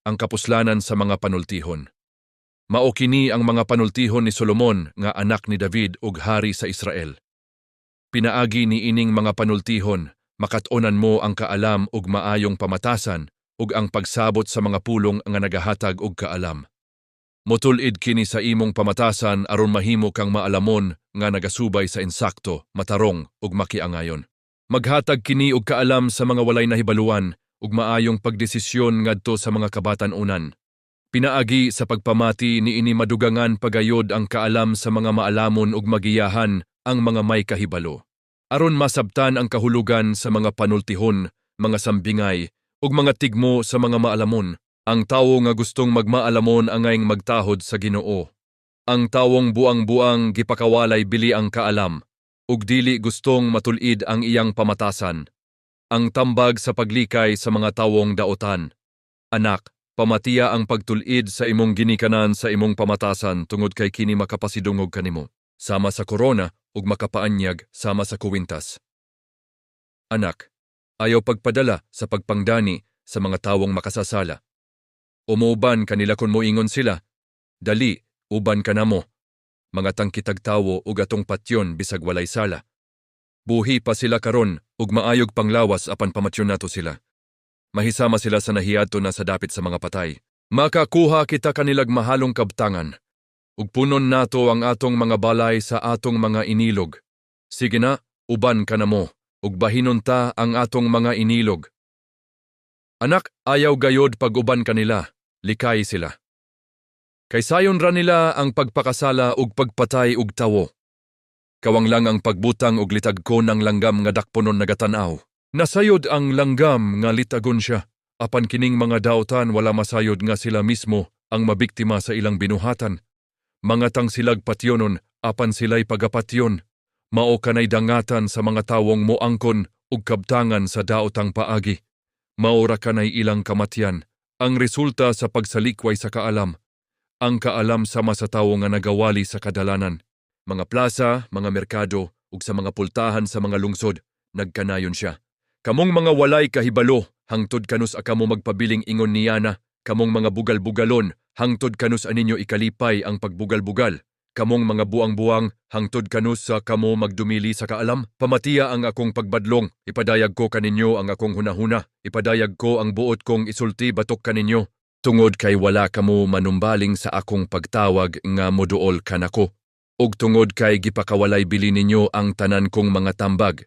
ang kapuslanan sa mga panultihon. Mao kini ang mga panultihon ni Solomon nga anak ni David ug hari sa Israel. Pinaagi ni ining mga panultihon, makat-onan mo ang kaalam ug maayong pamatasan ug ang pagsabot sa mga pulong nga nagahatag og kaalam. Motulid kini sa imong pamatasan aron mahimo kang maalamon nga nagasubay sa insakto, matarong ug makiangayon. Maghatag kini og kaalam sa mga walay nahibaluan ug maayong pagdesisyon ngadto sa mga kabatan-unan. Pinaagi sa pagpamati ni ini madugangan pagayod ang kaalam sa mga maalamon ug magiyahan ang mga may kahibalo. Aron masabtan ang kahulugan sa mga panultihon, mga sambingay ug mga tigmo sa mga maalamon. Ang tawo nga gustong magmaalamon angayng magtahod sa Ginoo. Ang tawong buang-buang gipakawalay bili ang kaalam ug dili gustong matulid ang iyang pamatasan. Ang tambag sa paglikay sa mga tawong daotan. Anak, pamatiya ang pagtulid sa imong ginikanan sa imong pamatasan tungod kay kini makapasidungog kanimo, sama sa korona ug makapaanyag sama sa kuwintas. Anak, ayaw pagpadala sa pagpangdani sa mga tawong makasasala. Umuban kanila kung moingon sila, dali, uban ka na mo. Mga tangkitag tawo ug atong patyon bisag walay sala. Buhi pa sila karon ug maayog panglawas apan pamatyon nato sila. Mahisama sila sa nahiadto na sa dapit sa mga patay. Makakuha kita kanilag mahalong kabtangan. Ug punon nato ang atong mga balay sa atong mga inilog. Sige na, uban ka na mo, ug bahinon ta ang atong mga inilog. Anak, ayaw gayod pag-uban kanila, likay sila. Kaysayon ra nila ang pagpakasala ug pagpatay ug tawo. Kawang lang ang pagbutang ug litagkon ng langgam nga dakponon nagatanaw. Nasayod ang langgam nga litagon siya, apan kining mga daotan wala masayod nga sila mismo ang mabiktima sa ilang binuhatan. Mga tang silag patyonon, apan sila'y pagapatyon. Mao kanay dangatan sa mga tawong moangkon ug kabtangan sa daotang paagi. Maura kanay ilang kamatyan, ang resulta sa pagsalikway sa kaalam. Ang kaalam sama sa tawo nga nagawali sa kadalanan. Mga plaza, mga merkado, ug sa mga pultahan sa mga lungsod, nagkanayon siya. Kamong mga walay kahibalo, hangtod kanus akamo magpabiling ingon niyana, kamong mga bugal-bugalon, hangtod kanus aninyo ikalipay ang pagbugal-bugal. Kamong mga buang-buang, hangtod kanus sa kamo magdumili sa kaalam. Pamatiya ang akong pagbadlong, ipadayag ko kaninyo ang akong hunahuna, ipadayag ko ang buot kong isulti batok kaninyo. Tungod kay wala kamo manumbaling sa akong pagtawag nga moduol kanako. Ug tungod kay gipakawalay bili ninyo ang tanan kong mga tambag.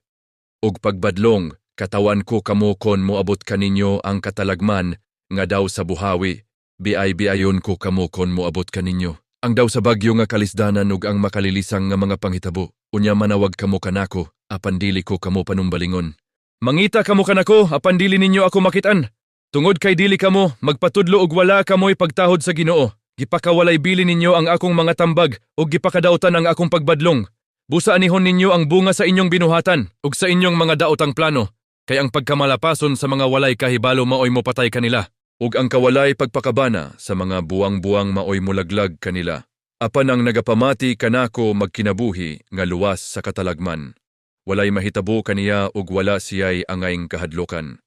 Ug pagbadlong, katawan ko kamo kon moabot kaninyo ang katalagman nga daw sa buhawi. Biay-biayon ko kamo kon moabot kaninyo. Ang daw sa bagyo nga kalisdanan ug ang makalilisang nga mga panghitabo. Unya manawag kamo kanako, apan dili ko kamo panumbalingon. Mangita kamo kanako, apan dili ninyo ako makitan. Tungod kay dili kamo, magpatudlo ug wala kamoy pagtahod sa Ginoo. Gipakawalay bili ninyo ang akong mga tambag ug gipakadautan ang akong pagbadlong. Busa anihon ninyo ang bunga sa inyong binuhatan ug sa inyong mga daotang plano. Kay ang pagkamalapason sa mga walay kahibalo maoy mo patay kanila. Ug ang kawalay pagpakabana sa mga buang-buang maoy mulaglag kanila. Apan ang nagapamati kanako magkinabuhi nga luwas sa katalagman. Walay mahitabo kaniya ug wala siyay angayng kahadlokan.